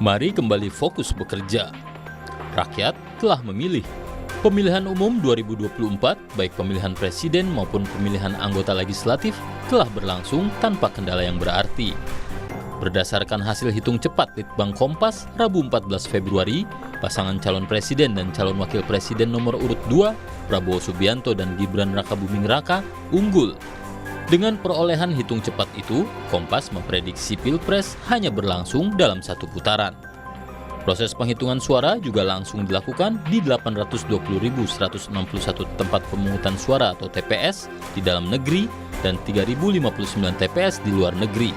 Mari kembali fokus bekerja. Rakyat telah memilih. Pemilihan umum 2024, baik pemilihan presiden maupun pemilihan anggota legislatif, telah berlangsung tanpa kendala yang berarti. Berdasarkan hasil hitung cepat Litbang Kompas, Rabu 14 Februari, pasangan calon presiden dan calon wakil presiden nomor urut 2, Prabowo Subianto dan Gibran Rakabuming Raka, unggul. Dengan perolehan hitung cepat itu, Kompas memprediksi Pilpres hanya berlangsung dalam satu putaran. Proses penghitungan suara juga langsung dilakukan di 820.161 tempat pemungutan suara atau TPS di dalam negeri dan 3.059 TPS di luar negeri.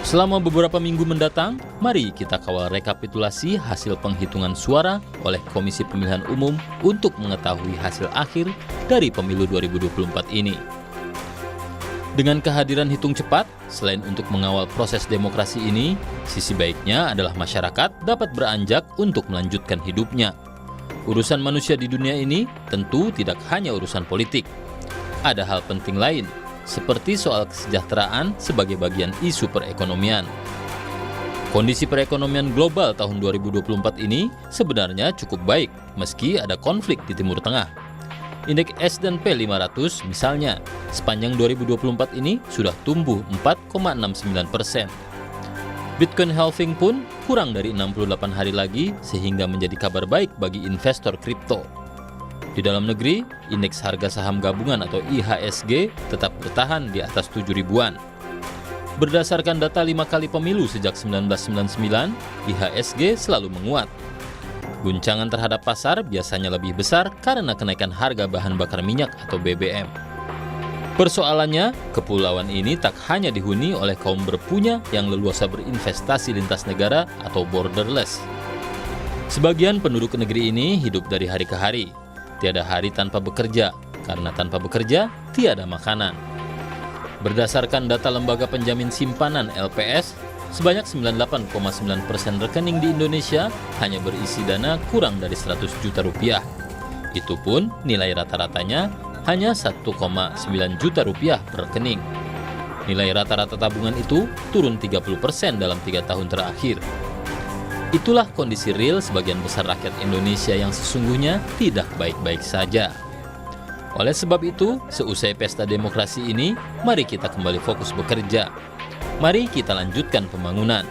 Selama beberapa minggu mendatang, mari kita kawal rekapitulasi hasil penghitungan suara oleh Komisi Pemilihan Umum untuk mengetahui hasil akhir dari pemilu 2024 ini. Dengan kehadiran hitung cepat, selain untuk mengawal proses demokrasi ini, sisi baiknya adalah masyarakat dapat beranjak untuk melanjutkan hidupnya. Urusan manusia di dunia ini tentu tidak hanya urusan politik. Ada hal penting lain, seperti soal kesejahteraan sebagai bagian isu perekonomian. Kondisi perekonomian global tahun 2024 ini sebenarnya cukup baik, meski ada konflik di Timur Tengah. Indeks S&P 500 misalnya, sepanjang 2024 ini sudah tumbuh 4,69%. Bitcoin halving pun kurang dari 68 hari lagi sehingga menjadi kabar baik bagi investor kripto. Di dalam negeri, indeks harga saham gabungan atau IHSG tetap bertahan di atas 7 ribuan. Berdasarkan data 5 kali pemilu sejak 1999, IHSG selalu menguat. Guncangan terhadap pasar biasanya lebih besar karena kenaikan harga bahan bakar minyak atau BBM. Persoalannya, kepulauan ini tak hanya dihuni oleh kaum berpunya yang leluasa berinvestasi lintas negara atau borderless. Sebagian penduduk negeri ini hidup dari hari ke hari. Tiada hari tanpa bekerja, karena tanpa bekerja, tiada makanan. Berdasarkan data Lembaga Penjamin Simpanan LPS, sebanyak 98,9% rekening di Indonesia hanya berisi dana kurang dari 100 juta rupiah. Itu pun nilai rata-ratanya hanya 1,9 juta rupiah per rekening. Nilai rata-rata tabungan itu turun 30% dalam 3 tahun terakhir. Itulah kondisi real sebagian besar rakyat Indonesia yang sesungguhnya tidak baik-baik saja. Oleh sebab itu, seusai pesta demokrasi ini, mari kita kembali fokus bekerja. Mari kita lanjutkan pembangunan.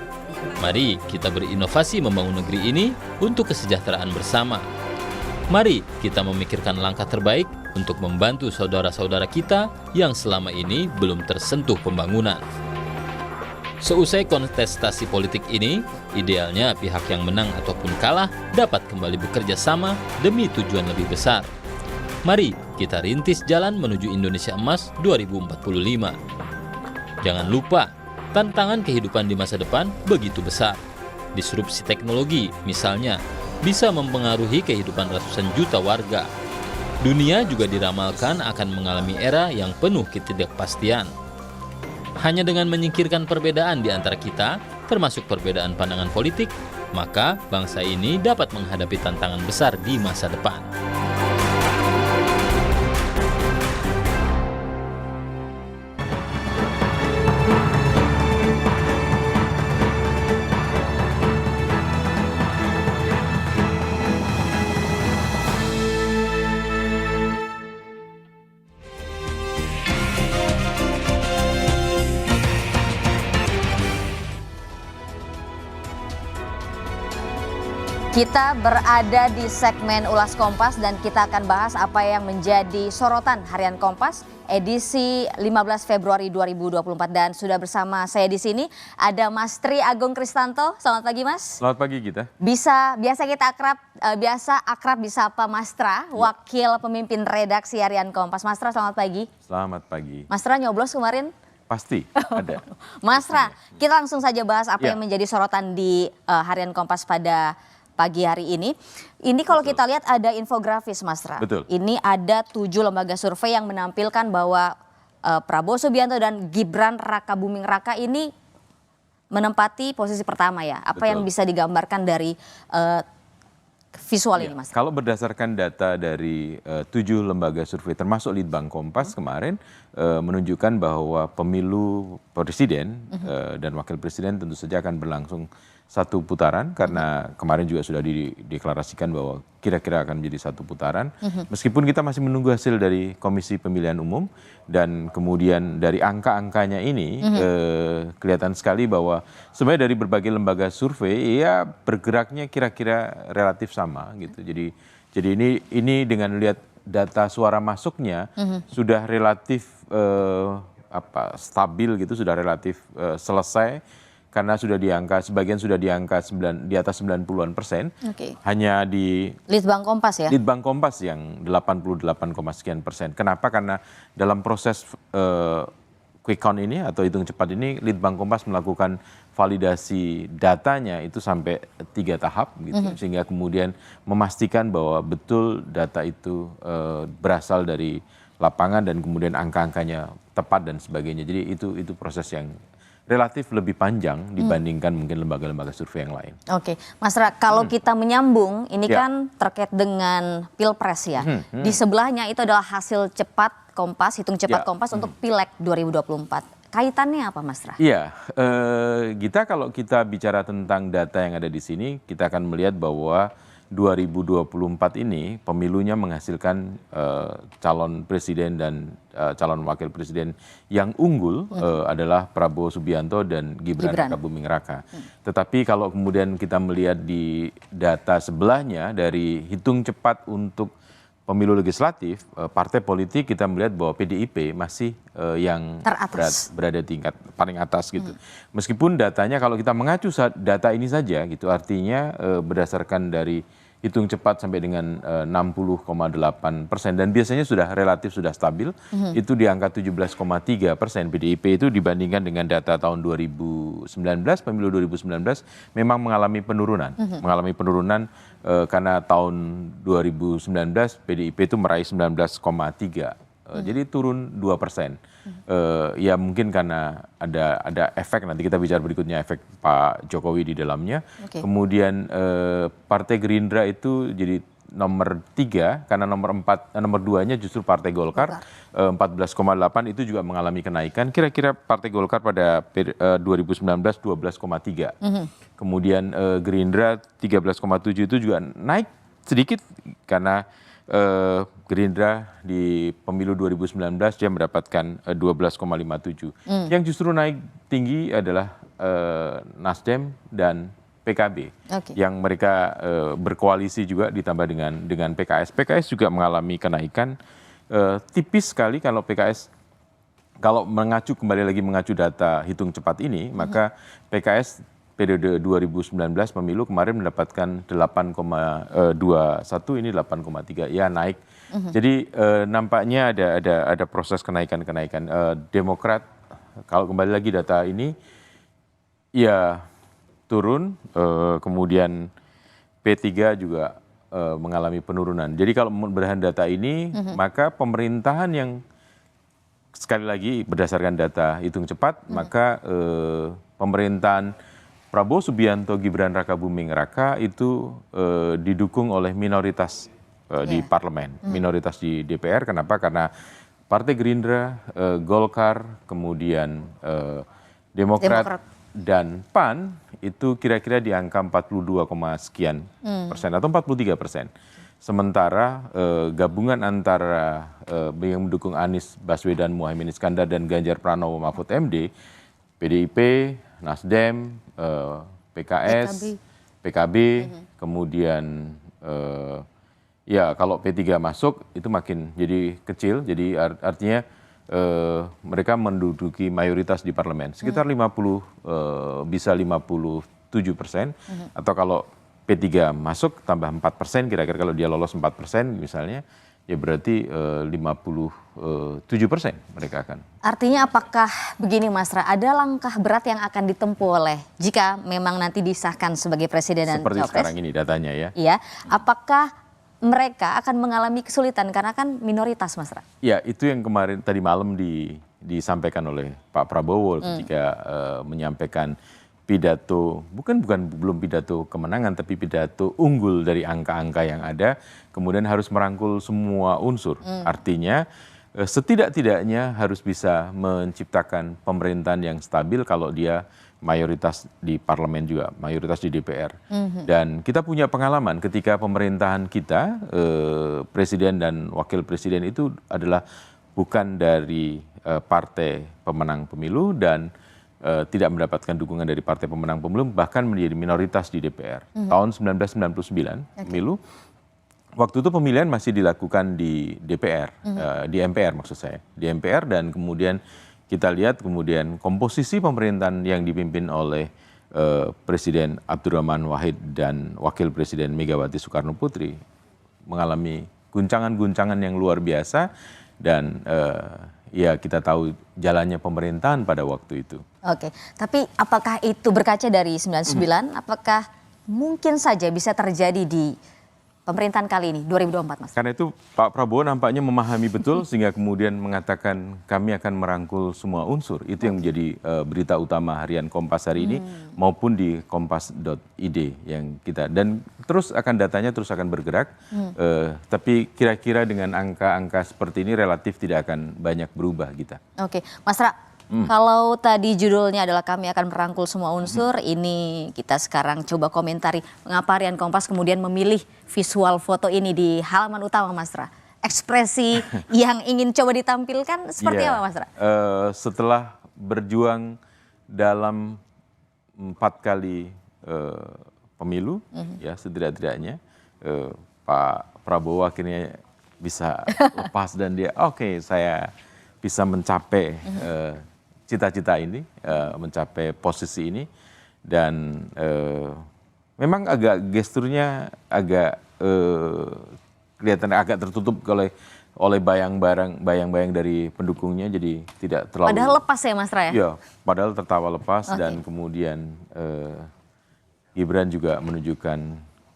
Mari kita berinovasi membangun negeri ini untuk kesejahteraan bersama. Mari kita memikirkan langkah terbaik untuk membantu saudara-saudara kita yang selama ini belum tersentuh pembangunan. Seusai kontestasi politik ini, idealnya pihak yang menang ataupun kalah dapat kembali bekerja sama demi tujuan lebih besar. Mari kita rintis jalan menuju Indonesia Emas 2045. Jangan lupa, tantangan kehidupan di masa depan begitu besar. Disrupsi teknologi, misalnya, bisa mempengaruhi kehidupan ratusan juta warga. Dunia juga diramalkan akan mengalami era yang penuh ketidakpastian. Hanya dengan menyingkirkan perbedaan di antara kita, termasuk perbedaan pandangan politik, maka bangsa ini dapat menghadapi tantangan besar di masa depan. Kita berada di segmen Ulas Kompas dan kita akan bahas apa yang menjadi sorotan Harian Kompas edisi 15 Februari 2024 dan sudah bersama saya di sini ada Mas Tri Agung Kristanto. Selamat pagi Mas. Selamat pagi kita. Biasa kita akrab disapa Mas Tra, wakil pemimpin redaksi Harian Kompas. Mas Tra, selamat pagi. Selamat pagi. Mas Tra nyoblos kemarin? Pasti ada. Mas Tra, kita langsung saja bahas apa yang menjadi sorotan di Harian Kompas pada pagi hari ini. Ini kalau kita lihat ada infografis Mas Tra. Betul. Ini ada 7 lembaga survei yang menampilkan bahwa Prabowo Subianto dan Gibran Rakabuming Raka ini menempati posisi pertama ya. Apa yang bisa digambarkan dari visual ini Mas? Kalau berdasarkan data dari 7 lembaga survei termasuk Litbang Kompas kemarin menunjukkan bahwa pemilu presiden dan wakil presiden tentu saja akan berlangsung satu putaran karena kemarin juga sudah dideklarasikan bahwa kira-kira akan menjadi satu putaran. Meskipun kita masih menunggu hasil dari Komisi Pemilihan Umum dan kemudian dari angka-angkanya ini kelihatan sekali bahwa sebenarnya dari berbagai lembaga survei ya bergeraknya kira-kira relatif sama gitu. Jadi ini dengan lihat data suara masuknya sudah relatif stabil gitu, sudah relatif selesai. Karena sudah sebagian sudah di angka di atas 90-an%. Hanya di Litbang Kompas ya? Litbang Kompas yang 88, sekian persen. Kenapa? Karena dalam proses quick count ini atau hitung cepat ini, Litbang Kompas melakukan validasi datanya itu sampai 3 tahap gitu, sehingga kemudian memastikan bahwa betul data itu berasal dari lapangan dan kemudian angka-angkanya tepat dan sebagainya. Jadi itu proses yang relatif lebih panjang dibandingkan mungkin lembaga-lembaga survei yang lain. Oke, Mas Ra, kalau kita menyambung, ini kan terkait dengan Pilpres ya. Di sebelahnya itu adalah hasil cepat Kompas, hitung cepat Kompas untuk Pileg 2024. Kaitannya apa, Mas Ra? Iya, kalau kita bicara tentang data yang ada di sini, kita akan melihat bahwa 2024 ini pemilunya menghasilkan calon presiden dan calon wakil presiden yang unggul adalah Prabowo Subianto dan Gibran Rakabuming Raka. Tetapi kalau kemudian kita melihat di data sebelahnya dari hitung cepat untuk pemilu legislatif, partai politik kita melihat bahwa PDIP masih yang berada tingkat paling atas gitu. Meskipun datanya kalau kita mengacu data ini saja gitu, artinya berdasarkan dari hitung cepat sampai dengan 60,8% dan biasanya sudah stabil, itu di angka 17,3% PDIP itu dibandingkan dengan data tahun 2019, pemilu 2019 memang mengalami penurunan karena tahun 2019 PDIP itu meraih 19,3%. Jadi turun 2%. Ya mungkin karena ada efek, nanti kita bicara berikutnya efek Pak Jokowi di dalamnya. Kemudian Partai Gerindra itu jadi nomor 3 karena nomor 2-nya justru Partai Golkar 14,8 itu juga mengalami kenaikan. Kira-kira Partai Golkar pada 2019 12,3. Kemudian Gerindra 13,7 itu juga naik sedikit karena Gerindra di pemilu 2019 dia mendapatkan 12,57. Yang justru naik tinggi adalah Nasdem dan PKB yang mereka berkoalisi juga ditambah dengan PKS. PKS juga mengalami kenaikan tipis sekali kalau PKS. Kalau kembali lagi mengacu data hitung cepat ini, maka PKS periode 2019 pemilu kemarin mendapatkan 8,21, ini 8,3, ya naik. Jadi nampaknya ada proses kenaikan. Demokrat kalau kembali lagi data ini ya turun, kemudian P3 juga mengalami penurunan. Jadi kalau berdasarkan data ini, maka pemerintahan yang sekali lagi berdasarkan data hitung cepat, maka pemerintahan Prabowo Subianto Gibran Rakabuming Raka itu didukung oleh minoritas di parlemen, minoritas di DPR. Kenapa? Karena Partai Gerindra, Golkar, kemudian Demokrat dan PAN itu kira-kira di angka 42, sekian persen atau 43%. Sementara gabungan antara yang mendukung Anies Baswedan, Muhaimin Iskandar dan Ganjar Pranowo Mahfud MD, PDIP, Nasdem, PKS, PKB, kemudian ya kalau P3 masuk itu makin jadi kecil, jadi artinya mereka menduduki mayoritas di parlemen, sekitar bisa 57%, atau kalau P3 masuk tambah 4%, kira-kira kalau dia lolos 4% misalnya, ya berarti 57% mereka akan. Artinya apakah begini Mas Ra, ada langkah berat yang akan ditempuh oleh jika memang nanti disahkan sebagai presiden dan seperti cawapres? Sekarang ini datanya ya. Iya, apakah mereka akan mengalami kesulitan karena kan minoritas Mas Ra? Ya itu yang kemarin tadi malam disampaikan oleh Pak Prabowo ketika menyampaikan pidato, belum pidato kemenangan, tapi pidato unggul dari angka-angka yang ada, kemudian harus merangkul semua unsur. Artinya setidak-tidaknya harus bisa menciptakan pemerintahan yang stabil kalau dia mayoritas di parlemen juga, mayoritas di DPR. Dan kita punya pengalaman ketika pemerintahan kita, presiden dan wakil presiden itu adalah bukan dari partai pemenang pemilu dan tidak mendapatkan dukungan dari partai pemenang pemilu, bahkan menjadi minoritas di DPR. Tahun 1999 pemilu, waktu itu pemilihan masih dilakukan di DPR, di MPR maksud saya, di MPR, dan kemudian kita lihat kemudian komposisi pemerintahan yang dipimpin oleh Presiden Abdurrahman Wahid dan Wakil Presiden Megawati Soekarno Putri mengalami guncangan-guncangan yang luar biasa, dan ya kita tahu jalannya pemerintahan pada waktu itu. Oke, tapi apakah itu berkaca dari 99, apakah mungkin saja bisa terjadi di pemerintahan kali ini, 2024, Mas? Karena itu Pak Prabowo nampaknya memahami betul sehingga kemudian mengatakan kami akan merangkul semua unsur. Itu yang menjadi berita utama harian Kompas hari ini maupun di kompas.id yang kita, dan terus akan datanya terus akan bergerak. Tapi kira-kira dengan angka-angka seperti ini relatif tidak akan banyak berubah kita. Oke, Mas Ra, kalau tadi judulnya adalah kami akan merangkul semua unsur, ini kita sekarang coba komentari mengapa harian Kompas kemudian memilih visual foto ini di halaman utama, Mas Ra. Ekspresi yang ingin coba ditampilkan seperti apa, Mas Ra? Setelah berjuang dalam 4 kali pemilu, ya setidak-tidaknya Pak Prabowo akhirnya bisa lepas dan dia oke, saya bisa mencapai cita-cita ini, mencapai posisi ini, dan memang agak gesturnya agak kelihatan agak tertutup oleh bayang-bayang dari pendukungnya, jadi tidak terlalu. Padahal lepas ya, Mas Ra ya? Iya, padahal tertawa lepas. Dan kemudian Gibran juga menunjukkan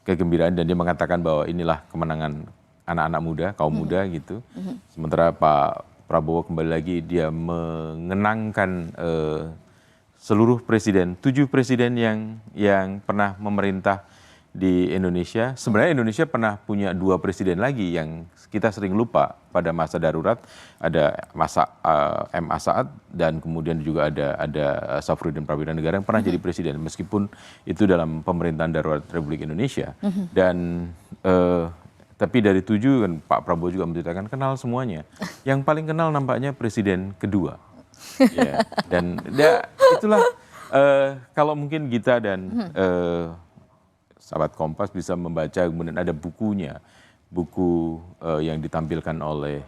kegembiraan dan dia mengatakan bahwa inilah kemenangan anak-anak muda, kaum muda gitu. Sementara Pak Prabowo kembali lagi dia mengenangkan seluruh presiden, 7 presiden yang pernah memerintah di Indonesia. Sebenarnya Indonesia pernah punya 2 presiden lagi yang kita sering lupa pada masa darurat. Ada masa M.A. Saad dan kemudian juga ada Safruddin Prawiranegara yang pernah jadi presiden meskipun itu dalam pemerintahan darurat Republik Indonesia. Dan tapi dari 7 kan Pak Prabowo juga menceritakan kenal semuanya. Yang paling kenal nampaknya presiden kedua. Ya, dan ya, itulah kalau mungkin kita dan sahabat Kompas bisa membaca, kemudian ada bukunya. Buku yang ditampilkan oleh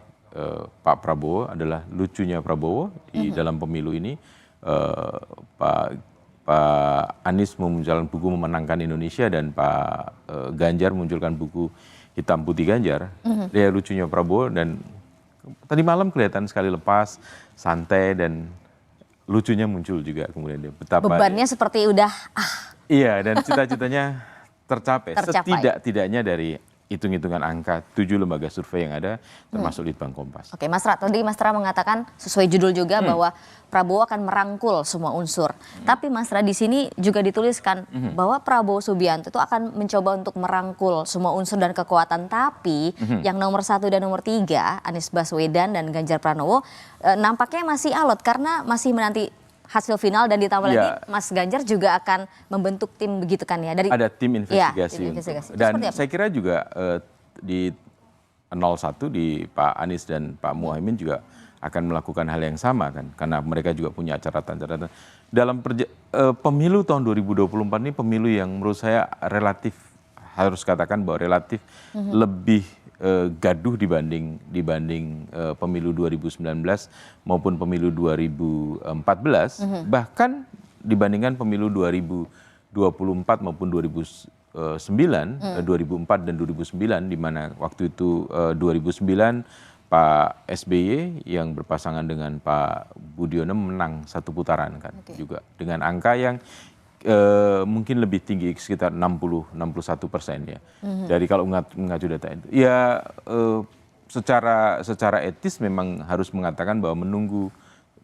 Pak Prabowo adalah Lucunya Prabowo di dalam pemilu ini. Pak Anies memunculkan buku Memenangkan Indonesia dan Pak Ganjar memunculkan buku Hitam Putih Ganjar. Dia Lucunya Prabowo, dan tadi malam kelihatan sekali lepas, santai, dan lucunya muncul juga kemudian dia betapa bebannya seperti udah iya, dan cita-citanya tercapai. Setidak-tidaknya dari hitung-hitungan angka 7 lembaga survei yang ada, termasuk Litbang Kompas. Oke, Mas Ra, tadi Mas Ra mengatakan sesuai judul juga bahwa Prabowo akan merangkul semua unsur. Tapi Mas Ra, di sini juga dituliskan bahwa Prabowo Subianto itu akan mencoba untuk merangkul semua unsur dan kekuatan. Tapi yang nomor 1 dan nomor 3, Anies Baswedan dan Ganjar Pranowo, nampaknya masih alot karena masih menanti hasil final, dan ditambah lagi Mas Ganjar juga akan membentuk tim begitu kan ya? Ada tim investigasi. Dan saya kira juga di 01 di Pak Anies dan Pak Muhaimin juga akan melakukan hal yang sama kan, karena mereka juga punya catatan-catatan. Dalam pemilu tahun 2024 ini pemilu yang menurut saya relatif, harus katakan bahwa relatif lebih gaduh dibanding pemilu 2019 maupun pemilu 2014, bahkan dibandingkan pemilu 2024 maupun 2004 dan 2009, di mana waktu itu 2009 Pak SBY yang berpasangan dengan Pak Budiono menang 1 putaran kan, juga dengan angka yang mungkin lebih tinggi, sekitar 61% ya. Dari kalau mengacu data itu. Ya secara etis memang harus mengatakan bahwa menunggu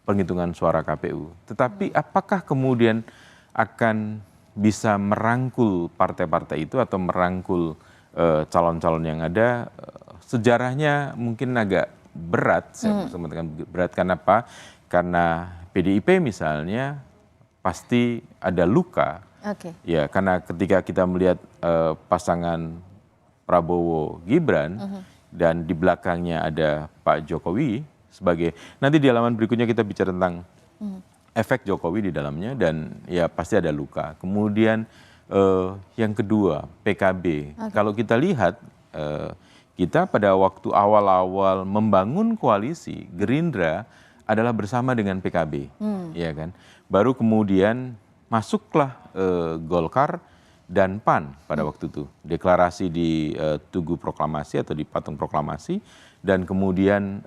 penghitungan suara KPU. Tetapi apakah kemudian akan bisa merangkul partai-partai itu atau merangkul calon-calon yang ada? Sejarahnya mungkin agak berat, saya mengatakan berat. Kenapa? Karena PDIP misalnya pasti ada luka. Oke. Ya, karena ketika kita melihat pasangan Prabowo Gibran dan di belakangnya ada Pak Jokowi sebagai, nanti di halaman berikutnya kita bicara tentang efek Jokowi di dalamnya, dan ya pasti ada luka. Kemudian yang kedua PKB. Kalau kita lihat kita pada waktu awal-awal membangun koalisi, Gerindra adalah bersama dengan PKB, ya kan. Baru kemudian masuklah Golkar dan PAN pada waktu itu, deklarasi di Tugu Proklamasi atau di Patung Proklamasi, dan kemudian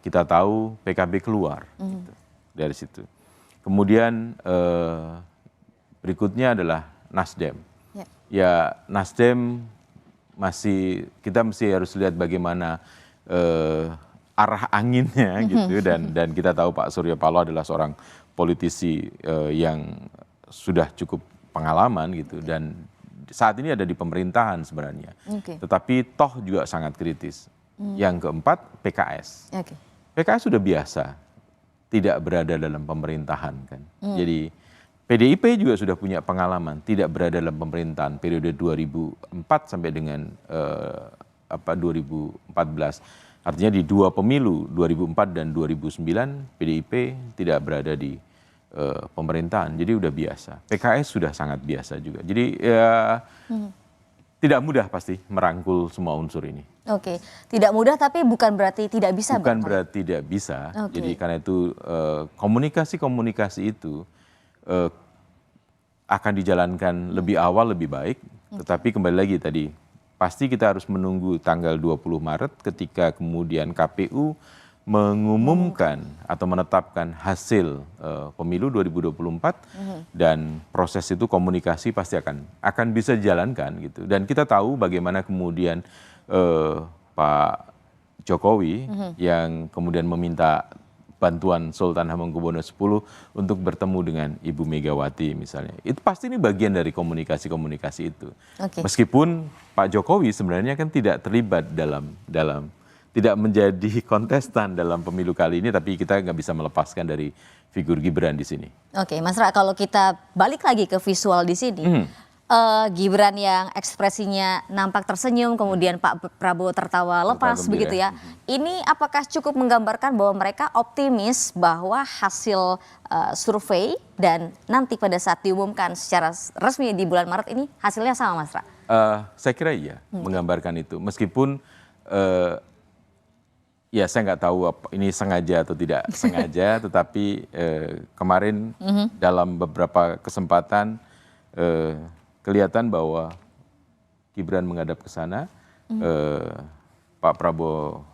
kita tahu PKB keluar gitu, dari situ. Kemudian berikutnya adalah Nasdem. Ya Nasdem kita masih harus lihat bagaimana arah anginnya gitu, dan kita tahu Pak Surya Paloh adalah seorang politisi yang sudah cukup pengalaman gitu, dan saat ini ada di pemerintahan sebenarnya. Tetapi toh juga sangat kritis. Yang keempat PKS. PKS sudah biasa tidak berada dalam pemerintahan kan. Jadi PDIP juga sudah punya pengalaman tidak berada dalam pemerintahan periode 2004 sampai dengan 2014. Artinya di dua pemilu 2004 dan 2009 PDIP tidak berada di pemerintahan. Jadi udah biasa. PKS sudah sangat biasa juga. Jadi ya tidak mudah pasti merangkul semua unsur ini. Oke, tidak mudah tapi bukan berarti tidak bisa. Bukan berarti tidak bisa. Jadi karena itu komunikasi itu akan dijalankan lebih awal lebih baik. Tetapi kembali lagi tadi, pasti kita harus menunggu tanggal 20 Maret ketika kemudian KPU mengumumkan atau menetapkan hasil pemilu 2024, dan proses itu komunikasi pasti akan bisa dijalankan gitu. Dan kita tahu bagaimana kemudian Pak Jokowi yang kemudian meminta bantuan Sultan Hamengkubuwono X untuk bertemu dengan Ibu Megawati misalnya. Itu pasti ini bagian dari komunikasi itu. Meskipun Pak Jokowi sebenarnya kan tidak terlibat dalam tidak menjadi kontestan dalam pemilu kali ini, tapi kita nggak bisa melepaskan dari figur Gibran di sini. Oke, Mas Ra, kalau kita balik lagi ke visual di sini, Gibran yang ekspresinya nampak tersenyum, kemudian Pak Prabowo tertawa lepas begitu ya. Ini apakah cukup menggambarkan bahwa mereka optimis bahwa hasil survei dan nanti pada saat diumumkan secara resmi di bulan Maret ini hasilnya sama, Mas Ra? Saya kira iya, menggambarkan itu. Meskipun ya saya nggak tahu ini sengaja atau tidak sengaja, tetapi kemarin dalam beberapa kesempatan kelihatan bahwa Gibran menghadap ke sana, Pak Prabowo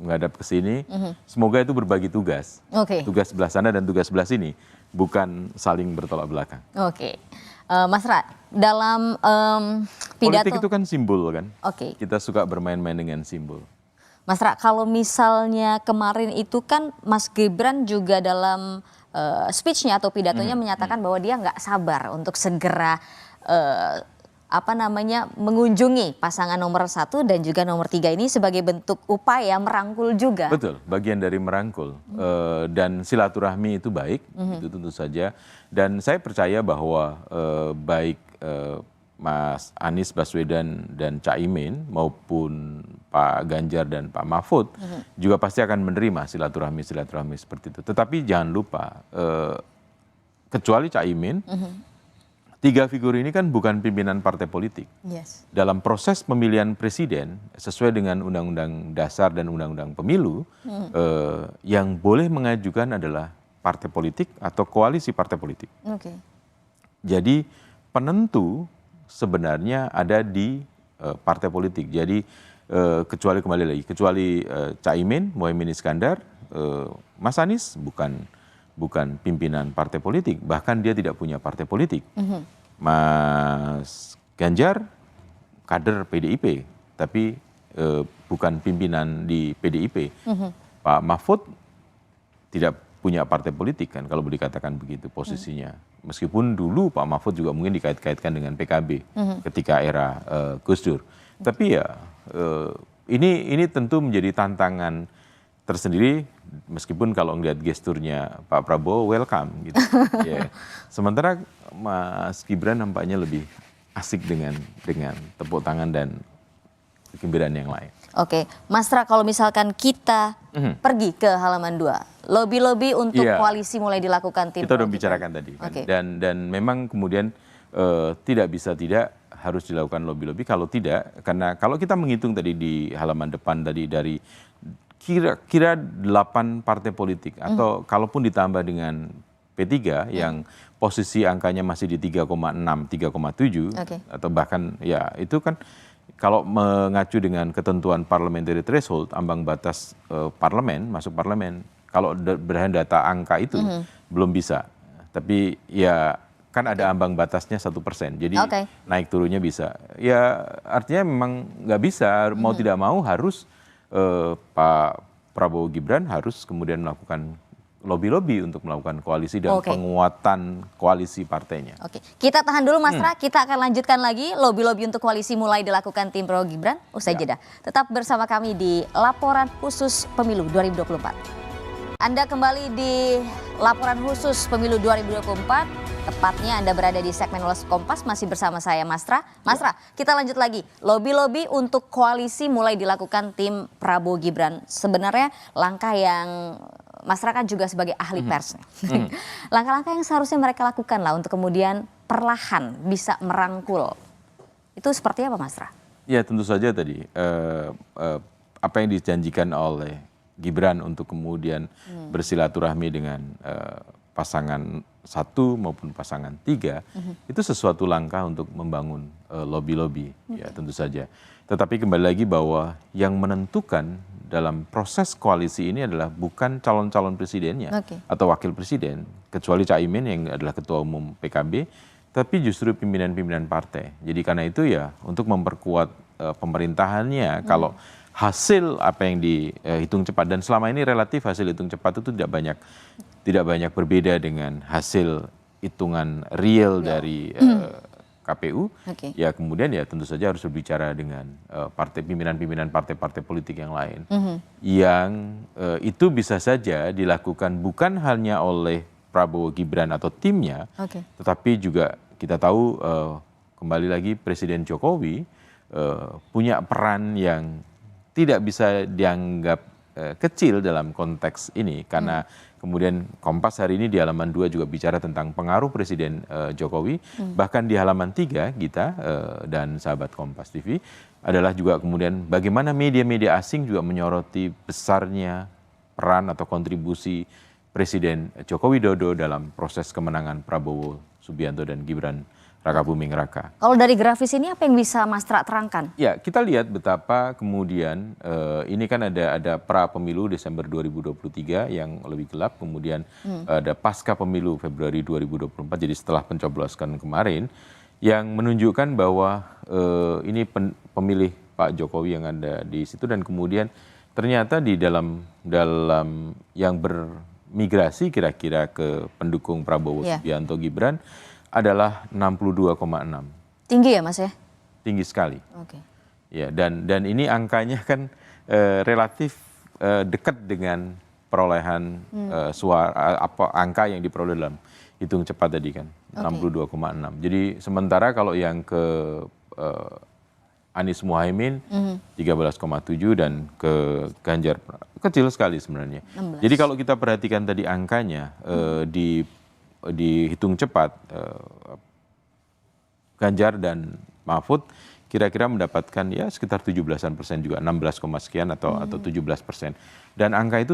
menghadap ke sini. Semoga itu berbagi tugas, tugas sebelah sana dan tugas sebelah sini, bukan saling bertolak belakang. Mas Ra, dalam pidato politik itu kan simbol kan, kita suka bermain-main dengan simbol. Mas Ra, kalau misalnya kemarin itu kan Mas Gibran juga dalam speech-nya atau pidatonya menyatakan bahwa dia nggak sabar untuk segera mengunjungi pasangan nomor 1 dan juga nomor 3 ini sebagai bentuk upaya merangkul juga. Betul, bagian dari merangkul. Dan silaturahmi itu baik, itu tentu saja. Dan saya percaya bahwa baik Mas Anies Baswedan dan Caimin maupun Pak Ganjar dan Pak Mahfud juga pasti akan menerima silaturahmi seperti itu. Tetapi jangan lupa, kecuali Caimin, 3 figur ini kan bukan pimpinan partai politik. Dalam proses pemilihan presiden sesuai dengan Undang-Undang Dasar dan Undang-Undang Pemilu, yang boleh mengajukan adalah partai politik atau koalisi partai politik. Jadi penentu sebenarnya ada di partai politik. Jadi kecuali kembali lagi, kecuali Caimin, Muhaimin Iskandar, Mas Anies bukan pimpinan partai politik, bahkan dia tidak punya partai politik. Mas Ganjar kader PDIP, tapi bukan pimpinan di PDIP. Pak Mahfud tidak punya partai politik kan, kalau boleh dikatakan begitu posisinya. Meskipun dulu Pak Mahfud juga mungkin dikait-kaitkan dengan PKB ketika era Gus Dur. Tapi ya ini tentu menjadi tantangan tersendiri, meskipun kalau ngeliat gesturnya Pak Prabowo welcome gitu. Ya. Sementara Mas Gibran nampaknya lebih asik dengan tepuk tangan dan kegembiraan yang lain. Oke, Mas Ra, kalau misalkan kita pergi ke halaman 2, lobi-lobi untuk koalisi mulai dilakukan tim. Kita udah bicarakan tadi kan. Dan memang kemudian tidak bisa tidak harus dilakukan lobi-lobi. Kalau tidak, karena kalau kita menghitung tadi di halaman depan tadi dari kira-kira 8 partai politik atau kalaupun ditambah dengan P3 yang posisi angkanya masih di 3,6, 3,7 atau bahkan ya itu kan kalau mengacu dengan ketentuan parliamentary threshold, ambang batas parlemen, masuk parlemen, kalau berdasarkan data angka itu belum bisa. Tapi ya kan ada ambang batasnya 1%, jadi naik turunnya bisa. Ya artinya memang nggak bisa, mau tidak mau harus Pak Prabowo Gibran harus kemudian melakukan lobi-lobi untuk melakukan koalisi dan penguatan koalisi partainya. Oke, kita tahan dulu Mas Ra, kita akan lanjutkan lagi lobi-lobi untuk koalisi mulai dilakukan tim Prabowo Gibran usai jeda. Tetap bersama kami di Laporan Khusus Pemilu 2024. Anda kembali di Laporan Khusus Pemilu 2024, tepatnya Anda berada di segmen Ulas Kompas, masih bersama saya Mas Ra. Mas Ra, kita lanjut lagi. Lobi-lobi untuk koalisi mulai dilakukan tim Prabowo Gibran. Sebenarnya langkah yang Mas Ra kan juga sebagai ahli pers. Langkah-langkah yang seharusnya mereka lakukan lah untuk kemudian perlahan bisa merangkul. Itu seperti apa Mas Ra? Ya tentu saja tadi apa yang dijanjikan oleh Gibran untuk kemudian bersilaturahmi dengan pasangan 1 maupun pasangan 3 itu sesuatu langkah untuk membangun lobi-lobi ya tentu saja. Tetapi kembali lagi bahwa yang menentukan dalam proses koalisi ini adalah bukan calon-calon presidennya atau wakil presiden, kecuali Caimin yang adalah ketua umum PKB, tapi justru pimpinan-pimpinan partai. Jadi karena itu ya untuk memperkuat pemerintahannya, kalau hasil apa yang dihitung cepat, dan selama ini relatif hasil hitung cepat itu tidak banyak berbeda dengan hasil hitungan real dari KPU. Ya kemudian ya tentu saja harus berbicara dengan pimpinan-pimpinan partai-partai politik yang lain, yang itu bisa saja dilakukan bukan hanya oleh Prabowo Gibran atau timnya, tetapi juga kita tahu kembali lagi Presiden Jokowi punya peran yang tidak bisa dianggap kecil dalam konteks ini, karena kemudian Kompas hari ini di halaman 2 juga bicara tentang pengaruh Presiden Jokowi, bahkan di halaman 3 kita dan sahabat Kompas TV adalah juga kemudian bagaimana media-media asing juga menyoroti besarnya peran atau kontribusi Presiden Joko Widodo dalam proses kemenangan Prabowo Subianto dan Gibran Raka Buming Raka. Kalau dari grafis ini apa yang bisa Mas Tra terangkan? Ya, kita lihat betapa kemudian ini kan ada pra pemilu Desember 2023 yang lebih gelap, kemudian ada pasca pemilu Februari 2024, jadi setelah pencoblosan kemarin, yang menunjukkan bahwa ini pemilih Pak Jokowi yang ada di situ, dan kemudian ternyata di dalam yang bermigrasi kira-kira ke pendukung Prabowo Subianto Gibran adalah 62,6. Tinggi ya Mas ya? Tinggi sekali. Ya, dan ini angkanya kan relatif dekat dengan perolehan suara angka yang diperoleh dalam hitung cepat tadi kan, 62,6. Jadi sementara kalau yang ke Anies Muhaimin 13,7 dan ke Ganjar kecil sekali sebenarnya. 16. Jadi kalau kita perhatikan tadi angkanya dihitung cepat, Ganjar dan Mahfud kira-kira mendapatkan ya sekitar 17% juga, 16, sekian atau 17%. Dan angka itu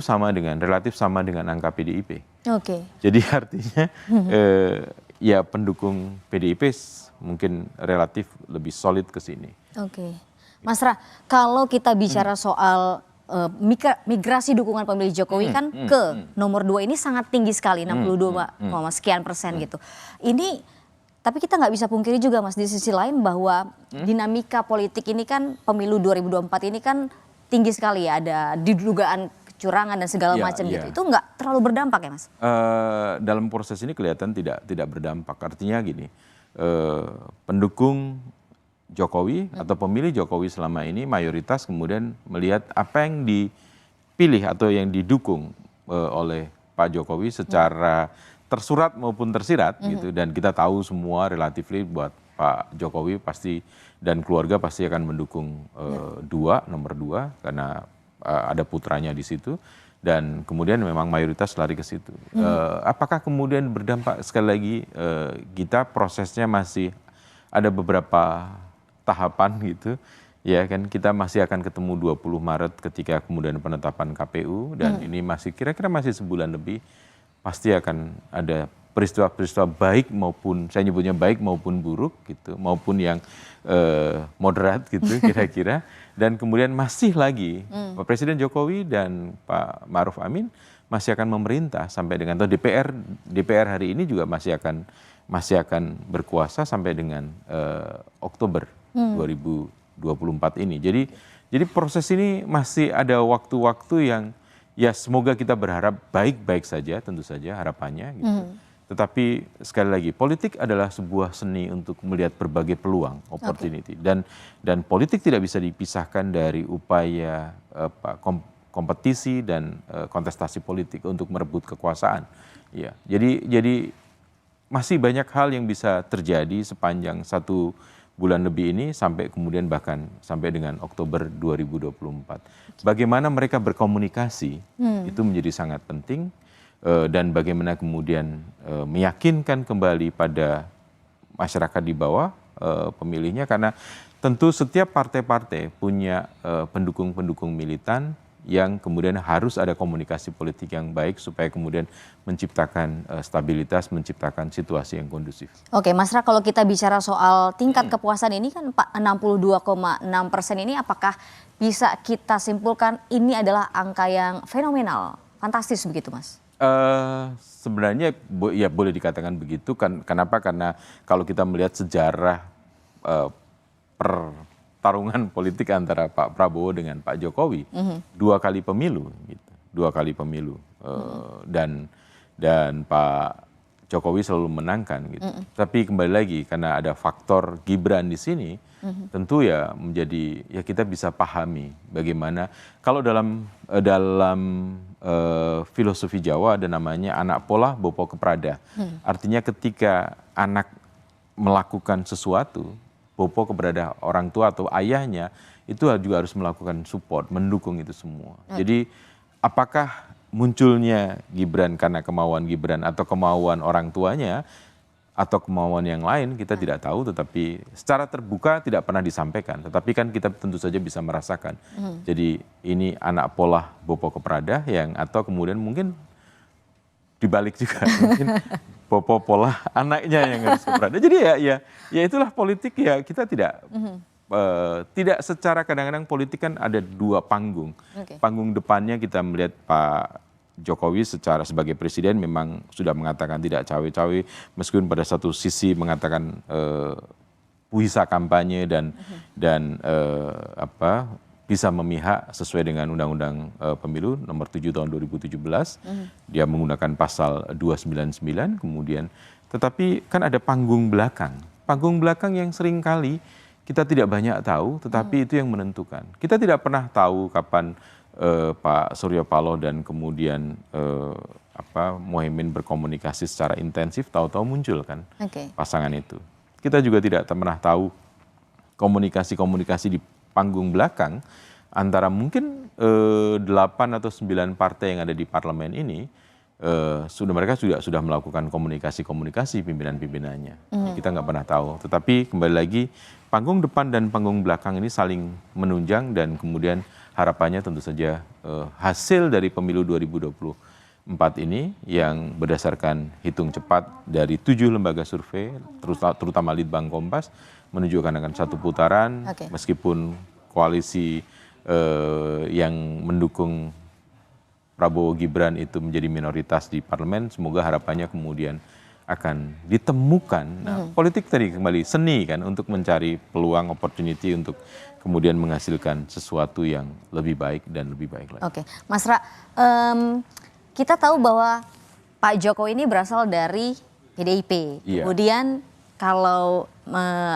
relatif sama dengan angka PDIP. Jadi artinya ya pendukung PDIP mungkin relatif lebih solid ke sini. Mas Ra, kalau kita bicara soal migrasi dukungan pemilih Jokowi kan ke nomor 2 ini sangat tinggi sekali, 62, sekian persen gitu. Ini tapi kita nggak bisa pungkiri juga Mas, di sisi lain bahwa dinamika politik ini kan pemilu 2024 ini kan tinggi sekali ya, ada didugaan kecurangan dan segala macam gitu. Itu nggak terlalu berdampak ya Mas? Dalam proses ini kelihatan tidak berdampak. Artinya gini, pendukung Jokowi atau pemilih Jokowi selama ini mayoritas kemudian melihat apa yang dipilih atau yang didukung oleh Pak Jokowi secara tersurat maupun tersirat gitu, dan kita tahu semua relatifly buat Pak Jokowi pasti dan keluarga pasti akan mendukung nomor dua karena ada putranya di situ. Dan kemudian memang mayoritas lari ke situ. Apakah kemudian berdampak, sekali lagi kita prosesnya masih ada beberapa tahapan gitu, ya kan, kita masih akan ketemu 20 Maret ketika kemudian penetapan KPU dan ini masih kira-kira masih sebulan lebih, pasti akan ada peristiwa-peristiwa baik maupun, saya nyebutnya baik maupun buruk gitu, maupun yang moderat gitu kira-kira. Dan kemudian masih lagi Pak Presiden Jokowi dan Pak Ma'ruf Amin masih akan memerintah sampai dengan, atau DPR hari ini juga masih akan berkuasa sampai dengan Oktober 2024 ini. Jadi proses ini masih ada waktu-waktu yang ya semoga kita berharap baik-baik saja, tentu saja harapannya gitu. Tetapi sekali lagi, politik adalah sebuah seni untuk melihat berbagai peluang, opportunity. Dan politik tidak bisa dipisahkan dari upaya kompetisi dan kontestasi politik untuk merebut kekuasaan. Ya, jadi masih banyak hal yang bisa terjadi sepanjang 1 bulan lebih ini sampai kemudian bahkan sampai dengan Oktober 2024. Bagaimana mereka berkomunikasi itu menjadi sangat penting. Dan bagaimana kemudian meyakinkan kembali pada masyarakat di bawah pemilihnya, karena tentu setiap partai-partai punya pendukung-pendukung militan yang kemudian harus ada komunikasi politik yang baik supaya kemudian menciptakan stabilitas, menciptakan situasi yang kondusif. Oke, Mas Ra, kalau kita bicara soal tingkat kepuasan ini kan 62,6% ini, apakah bisa kita simpulkan ini adalah angka yang fenomenal, fantastis begitu, Mas? Sebenarnya ya boleh dikatakan begitu kan. Kenapa? Karena kalau kita melihat sejarah pertarungan politik antara Pak Prabowo dengan Pak Jokowi, 2 kali pemilu gitu, 2 kali pemilu, dan Pak Jokowi selalu menangkan gitu. Tapi kembali lagi karena ada faktor Gibran di sini, tentu ya menjadi, ya kita bisa pahami bagaimana kalau dalam filosofi Jawa ada namanya anak pola bopo keprada. Artinya ketika anak melakukan sesuatu, bopo kepada orang tua atau ayahnya itu juga harus melakukan support, mendukung itu semua. Jadi apakah munculnya Gibran karena kemauan Gibran atau kemauan orang tuanya atau kemauan yang lain kita tidak tahu, tetapi secara terbuka tidak pernah disampaikan. Tetapi kan kita tentu saja bisa merasakan. Jadi ini anak pola bopo keprada yang, atau kemudian mungkin dibalik juga mungkin bopo pola anaknya yang harus keprada. Jadi ya itulah politik ya, kita tidak secara, kadang-kadang politik kan ada 2 panggung. Panggung depannya kita melihat Pak Jokowi sebagai presiden memang sudah mengatakan tidak cawe-cawe, meskipun pada satu sisi mengatakan puisa kampanye dan bisa memihak sesuai dengan Undang-Undang Pemilu nomor 7 tahun 2017. Dia menggunakan pasal 299 kemudian, tetapi kan ada panggung belakang yang seringkali kita tidak banyak tahu, tetapi itu yang menentukan. Kita tidak pernah tahu kapan Pak Surya Paloh dan kemudian Muhaimin berkomunikasi secara intensif, tahu-tahu muncul kan pasangan itu. Kita juga tidak pernah tahu komunikasi-komunikasi di panggung belakang antara mungkin 8 atau 9 partai yang ada di parlemen ini. Mereka sudah melakukan komunikasi pimpinan-pimpinannya. Kita nggak pernah tahu. Tetapi kembali lagi, panggung depan dan panggung belakang ini saling menunjang, dan kemudian harapannya tentu saja hasil dari pemilu 2024 ini yang berdasarkan hitung cepat dari 7 lembaga survei, terutama Litbang Kompas, menunjukkan akan 1 putaran, meskipun koalisi yang mendukung Prabowo Gibran itu menjadi minoritas di parlemen, semoga harapannya kemudian akan ditemukan. Nah, politik tadi kembali seni kan, untuk mencari peluang, opportunity untuk kemudian menghasilkan sesuatu yang lebih baik dan lebih baik lagi. Oke, Mas Ra, kita tahu bahwa Pak Jokowi ini berasal dari PDIP. Iya. Kemudian kalau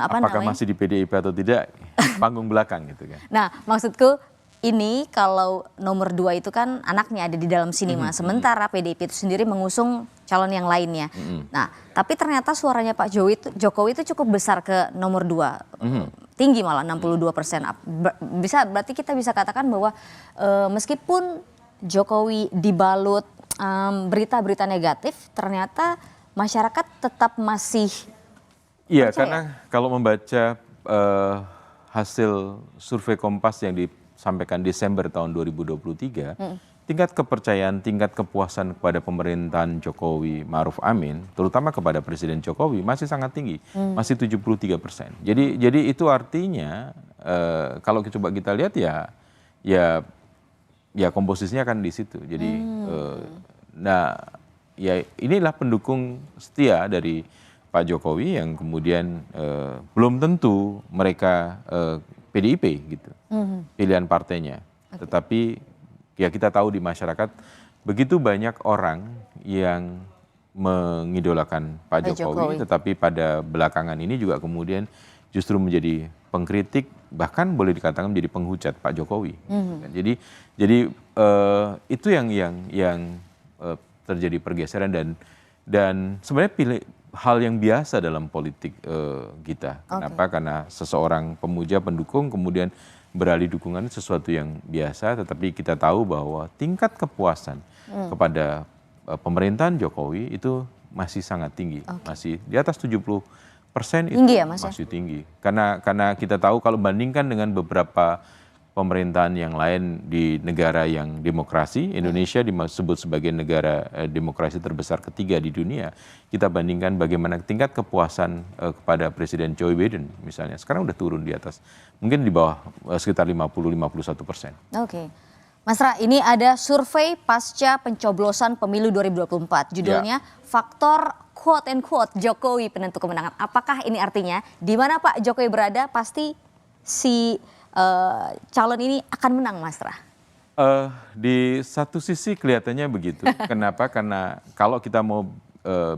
apakah masih di PDIP atau tidak, panggung belakang gitu kan. Nah, maksudku ini kalau nomor 2 itu kan anaknya ada di dalam sini Mas. Sementara PDIP itu sendiri mengusung calon yang lainnya. Nah, tapi ternyata suaranya Pak Jokowi itu cukup besar ke nomor 2. Tinggi malah 62%. Berarti kita bisa katakan bahwa meskipun Jokowi dibalut berita-berita negatif, ternyata masyarakat tetap masih Iya, percaya. karena kalau membaca hasil survei Kompas yang disampaikan Desember tahun 2023, tingkat kepercayaan, tingkat kepuasan kepada pemerintahan Jokowi Ma'ruf Amin, terutama kepada Presiden Jokowi masih sangat tinggi, masih 73%. Jadi itu artinya kalau coba kita lihat ya komposisinya kan di situ. Jadi nah ya inilah pendukung setia dari Pak Jokowi yang kemudian belum tentu mereka PDIP gitu, pilihan partainya. Tetapi ya kita tahu di masyarakat begitu banyak orang yang mengidolakan Pak Jokowi, tetapi pada belakangan ini juga kemudian justru menjadi pengkritik, bahkan boleh dikatakan menjadi penghujat Pak Jokowi. Jadi itu yang terjadi pergeseran dan sebenarnya hal yang biasa dalam politik kita. Kenapa? Karena seseorang pemuja, pendukung, kemudian beralih dukungan sesuatu yang biasa, tetapi kita tahu bahwa tingkat kepuasan kepada pemerintahan Jokowi itu masih sangat tinggi, masih di atas 70% itu Tinggi ya, Mas, ya? masih tinggi. Karena kita tahu kalau bandingkan dengan beberapa pemerintahan yang lain di negara yang demokrasi, Indonesia disebut sebagai negara demokrasi terbesar ketiga di dunia. Kita bandingkan bagaimana tingkat kepuasan kepada Presiden Joe Biden misalnya, sekarang udah turun di atas, mungkin di bawah sekitar 50-51%. Oke. Mas Ra, ini ada survei pasca pencoblosan pemilu 2024. Judulnya Faktor quote and quote Jokowi penentu kemenangan. Apakah ini artinya di mana Pak Jokowi berada pasti si calon ini akan menang, Mas Ra? Di satu sisi kelihatannya begitu. Kenapa? Karena kalau kita mau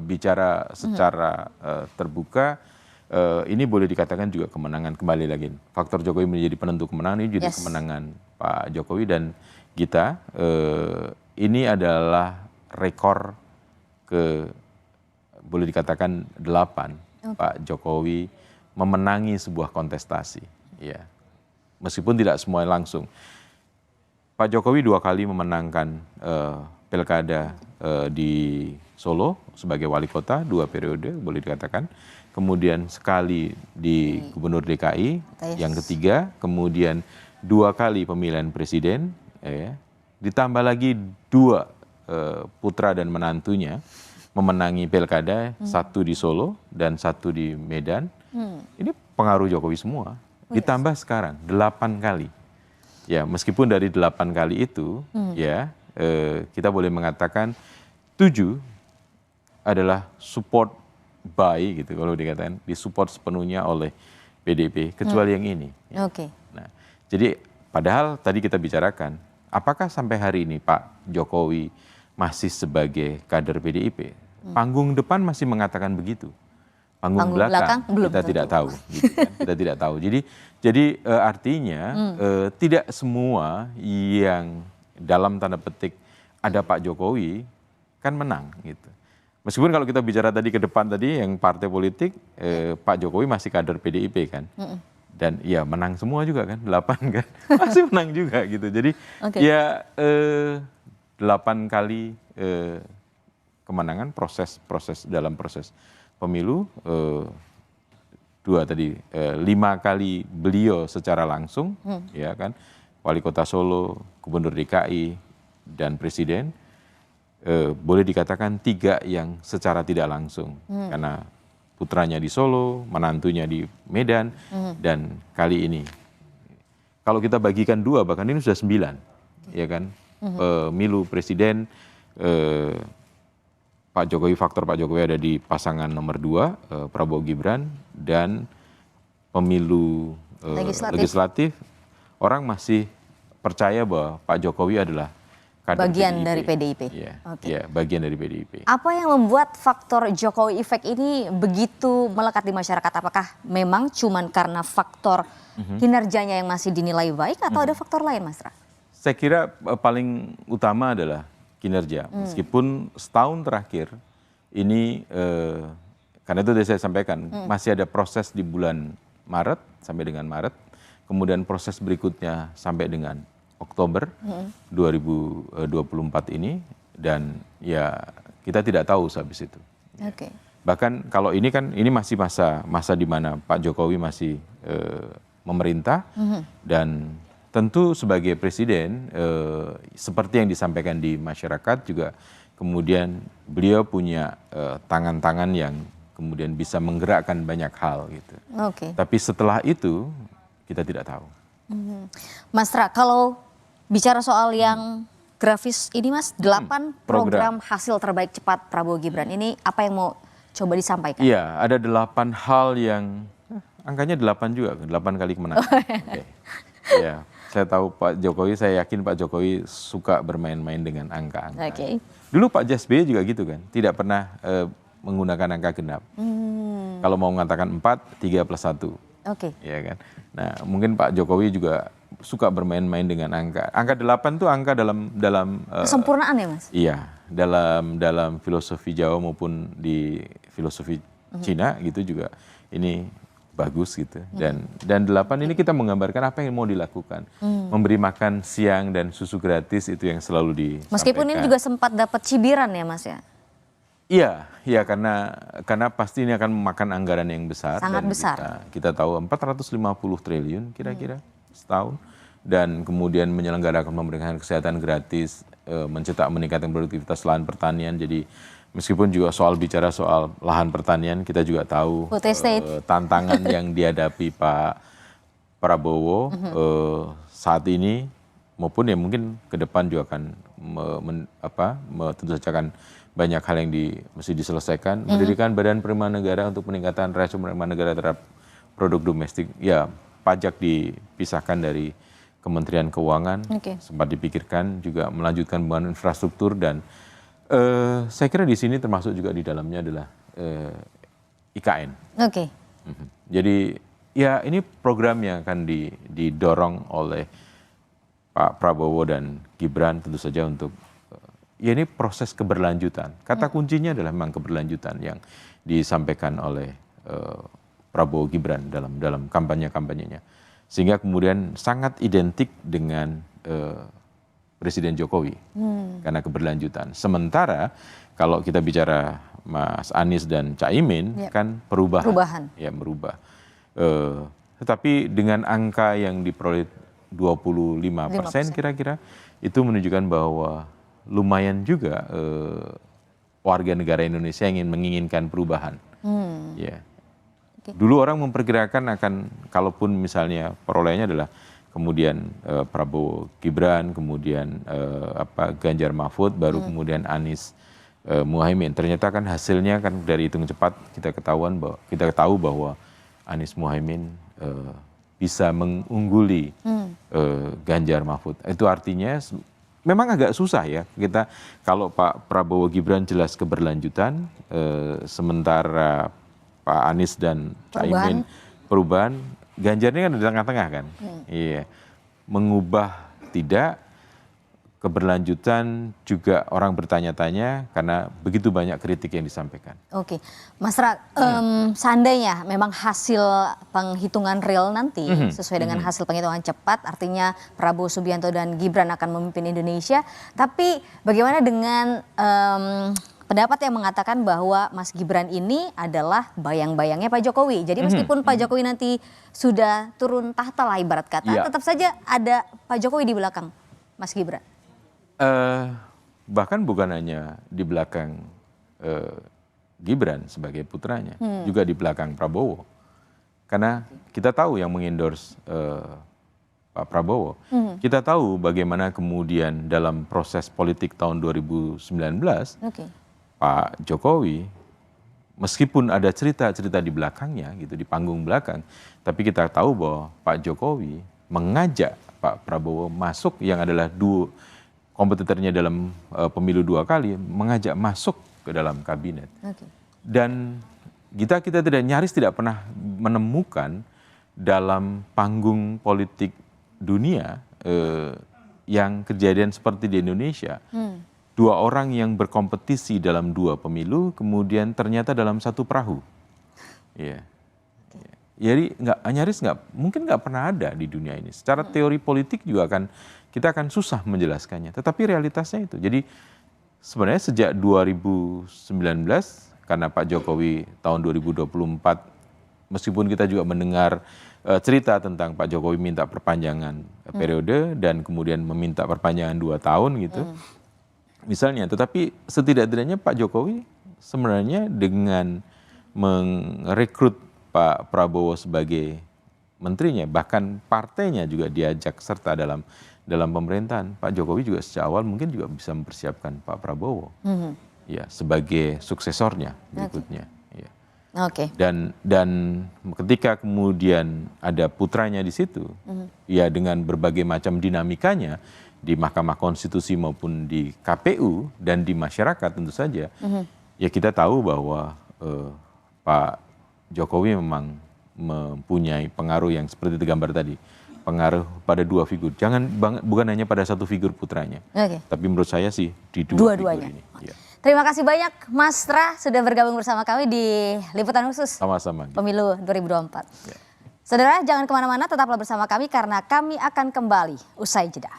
bicara secara terbuka, ini boleh dikatakan juga kemenangan kembali lagi. Faktor Jokowi menjadi penentu kemenangan ini juga kemenangan Pak Jokowi dan kita. Ini adalah rekor boleh dikatakan 8 Pak Jokowi memenangi sebuah kontestasi. Ya. Meskipun tidak semua langsung. Pak Jokowi 2 kali memenangkan pilkada di Solo sebagai wali kota, 2 periode boleh dikatakan. Kemudian sekali di Gubernur DKI, yang ketiga. Kemudian 2 kali pemilihan presiden. Ditambah lagi 2 putra dan menantunya memenangi pilkada, 1 di Solo dan 1 di Medan. Ini pengaruh Jokowi semua. Ditambah sekarang 8 kali. Ya, meskipun dari 8 kali itu kita boleh mengatakan 7 adalah support by gitu kalau dikatakan, disupport sepenuhnya oleh PDIP kecuali yang ini. Nah, jadi padahal tadi kita bicarakan apakah sampai hari ini Pak Jokowi masih sebagai kader PDIP? Panggung depan masih mengatakan begitu. Panggung belakang kita tidak tahu, gitu kan? Kita tidak tahu. Jadi artinya tidak semua yang dalam tanda petik ada Pak Jokowi kan menang gitu. Meskipun kalau kita bicara tadi ke depan tadi yang partai politik Pak Jokowi masih kader PDIP kan, dan ya menang semua juga kan, 8 kan masih menang juga gitu. Jadi ya 8 kali kemenangan dalam proses pemilu, 2 tadi 5 kali beliau secara langsung, ya kan, wali kota Solo, gubernur DKI dan presiden. Boleh dikatakan 3 yang secara tidak langsung, karena putranya di Solo, menantunya di Medan, dan kali ini kalau kita bagikan 2 bahkan ini sudah 9, ya kan, pemilu presiden. Faktor Pak Jokowi ada di pasangan nomor 2, Prabowo Gibran, dan pemilu legislatif, orang masih percaya bahwa Pak Jokowi adalah kader Bagian dari PDIP. Iya, Oke. iya, bagian dari PDIP. Apa yang membuat faktor Jokowi Effect ini begitu melekat di masyarakat? Apakah memang cuman karena faktor kinerjanya yang masih dinilai baik atau ada faktor lain, Mas Ra? Saya kira paling utama adalah kinerja. Meskipun setahun terakhir ini, karena itu tadi saya sampaikan, masih ada proses di bulan Maret sampai dengan Maret, kemudian proses berikutnya sampai dengan Oktober 2024 ini, dan ya kita tidak tahu sehabis itu. Oke. Bahkan kalau ini kan ini masih masa di mana Pak Jokowi masih memerintah, dan tentu sebagai presiden seperti yang disampaikan di masyarakat juga, kemudian beliau punya tangan-tangan yang kemudian bisa menggerakkan banyak hal gitu. Oke. Tapi setelah itu kita tidak tahu. Mas Ra, kalau bicara soal yang grafis ini, Mas, 8 program hasil terbaik cepat Prabowo Gibran ini, apa yang mau coba disampaikan? Iya, ada 8 hal yang angkanya 8 juga, 8 kali kemenangan. Oke. Ya, saya tahu Pak Jokowi, saya yakin Pak Jokowi suka bermain-main dengan angka-angka. Oke. Dulu Pak SBY juga gitu kan, tidak pernah menggunakan angka genap. Kalau mau mengatakan 4, 3 plus 1. Oke. Ya kan. Nah, mungkin Pak Jokowi juga suka bermain-main dengan angka. Angka 8 itu angka dalam Kesempurnaan ya, Mas? iya, dalam filosofi Jawa maupun di filosofi Cina gitu juga ini bagus gitu. Dan 8 ini kita menggambarkan apa yang mau dilakukan. Memberi makan siang dan susu gratis itu yang selalu disampaikan. Meskipun ini juga sempat dapat cibiran ya, Mas ya? Iya, karena pasti ini akan memakan anggaran yang besar. Sangat dan besar. Kita tahu 450 triliun kira-kira setahun. Dan kemudian menyelenggarakan pemerintahan kesehatan gratis, meningkatkan produktivitas lahan pertanian. Jadi meskipun juga bicara soal lahan pertanian, kita juga tahu tantangan yang dihadapi Pak Prabowo saat ini, maupun ya mungkin ke depan juga akan tentu saja akan banyak hal yang mesti diselesaikan. Mendirikan Badan Penerimaan Negara untuk peningkatan rasio penerimaan negara terhadap produk domestik. Ya, pajak dipisahkan dari Kementerian Keuangan. Sempat dipikirkan juga melanjutkan pembangunan infrastruktur, dan saya kira di sini termasuk juga di dalamnya adalah IKN. Oke. Jadi ya ini program yang akan didorong oleh Pak Prabowo dan Gibran tentu saja untuk ya ini proses keberlanjutan. Kata kuncinya adalah memang keberlanjutan yang disampaikan oleh Prabowo Gibran dalam kampanye-kampanyenya. Sehingga kemudian sangat identik dengan Presiden Jokowi karena keberlanjutan. Sementara kalau kita bicara Mas Anies dan Caimin kan perubahan. Ya, merubah. Tetapi dengan angka yang diperoleh 25% kira-kira, itu menunjukkan bahwa lumayan juga warga negara Indonesia yang menginginkan perubahan. Ya. Dulu orang memperkirakan akan, kalaupun misalnya perolehannya adalah kemudian Prabowo Gibran, kemudian Ganjar Mahfud, baru kemudian Anies Muhaimin. Ternyata kan hasilnya kan dari hitung cepat kita tahu bahwa Anies Muhaimin bisa mengungguli Ganjar Mahfud. Itu artinya memang agak susah ya kita, kalau Pak Prabowo Gibran jelas keberlanjutan, sementara Pak Anies dan Caimin perubahan, Ganjar ini kan di tengah-tengah kan. Iya. Mengubah tidak, keberlanjutan juga orang bertanya-tanya karena begitu banyak kritik yang disampaikan. Oke, Mas Ra, seandainya memang hasil penghitungan real nanti sesuai dengan hasil penghitungan cepat, artinya Prabowo Subianto dan Gibran akan memimpin Indonesia. Tapi bagaimana dengan pendapat yang mengatakan bahwa Mas Gibran ini adalah bayang-bayangnya Pak Jokowi. Jadi meskipun Pak Jokowi nanti sudah turun tahta lah ibarat kata, tetap saja ada Pak Jokowi di belakang Mas Gibran. Bahkan bukan hanya di belakang Gibran sebagai putranya, juga di belakang Prabowo. Karena kita tahu yang mengendorse Pak Prabowo. Kita tahu bagaimana kemudian dalam proses politik tahun 2019, Pak Jokowi, meskipun ada cerita-cerita di belakangnya, gitu, di panggung belakang, tapi kita tahu bahwa Pak Jokowi mengajak Pak Prabowo masuk yang adalah duo kompetitornya dalam pemilu 2 kali mengajak masuk ke dalam kabinet. Dan kita nyaris tidak pernah menemukan dalam panggung politik dunia yang kejadian seperti di Indonesia. 2 orang yang berkompetisi dalam 2 pemilu kemudian ternyata dalam satu perahu. Iya. Jadi nyaris mungkin nggak pernah ada di dunia ini. Secara teori politik juga kita akan susah menjelaskannya. Tetapi realitasnya itu. Jadi sebenarnya sejak 2019 karena Pak Jokowi tahun 2024 meskipun kita juga mendengar cerita tentang Pak Jokowi minta perpanjangan periode dan kemudian meminta perpanjangan 2 tahun gitu. Misalnya, tetapi setidak-tidaknya Pak Jokowi sebenarnya dengan merekrut Pak Prabowo sebagai menterinya, bahkan partainya juga diajak serta dalam pemerintahan. Pak Jokowi juga sejak awal mungkin juga bisa mempersiapkan Pak Prabowo ya sebagai suksesornya berikutnya. Ya. Dan ketika kemudian ada putranya di situ, ya dengan berbagai macam dinamikanya di Mahkamah Konstitusi maupun di KPU dan di masyarakat tentu saja, ya kita tahu bahwa Pak Jokowi memang mempunyai pengaruh yang seperti digambar tadi, pengaruh pada 2 figur. Bukan hanya pada satu figur putranya, tapi menurut saya sih di dua-duanya ini. Ya. Terima kasih banyak Mas Ra sudah bergabung bersama kami di Liputan Khusus Sama-sama. Pemilu 2024. Ya. Saudara jangan kemana-mana, tetaplah bersama kami karena kami akan kembali usai jeda.